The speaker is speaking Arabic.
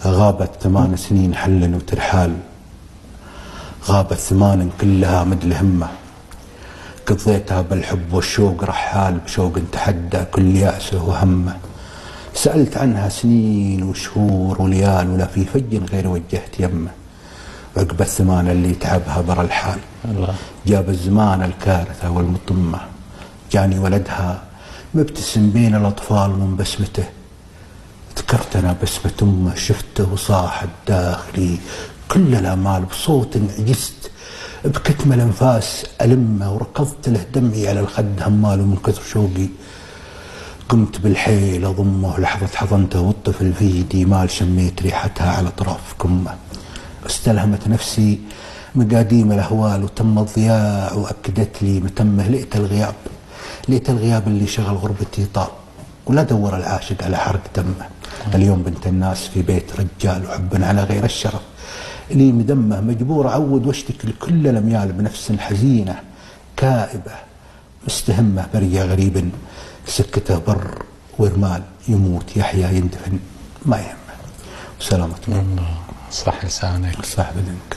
غابت 8 سنين حلا وترحال، غابت 8 كلها مدل همة، قضيتها بالحب والشوق رحال، بشوق تحدى كل يأسه وهمه. سألت عنها سنين وشهور وليال، ولا في فج غير وجهت يمه. عقب 8 اللي تعبها برا الحال، الله جاب الزمان الكارثة والمطمة. جاني ولدها مبتسم بين الأطفال من بسمته، ذكرت أنا بسمة أمه، شفته وصاح داخلي كل الآمال بصوت عجزت، بكتم الأنفاس ألمه، وركضت له دمعي على الخد همال، ومن كثر شوقي قمت بالحيل أضمه. لحظة حضنته والطفل في يدي مال، شميت ريحتها على طرف كمه. استلهمت نفسي مقاديم الأهوال، وتم الضياع وأكدت لي متمه. لقيت الغياب اللي شغل غربتي طال، ولا دور العاشق على حرق دمه. اليوم بنت الناس في بيت رجال، وحبا على غير الشرف لي مدمه. مجبور أعود واشتكي لكل الأميال بنفس حزينة كائبة مستهمة. بريا غريب سكته بر ورمال، يموت يحيا يندفن ما يهمه. وسلامة الله صح لسانك. صح بدنك.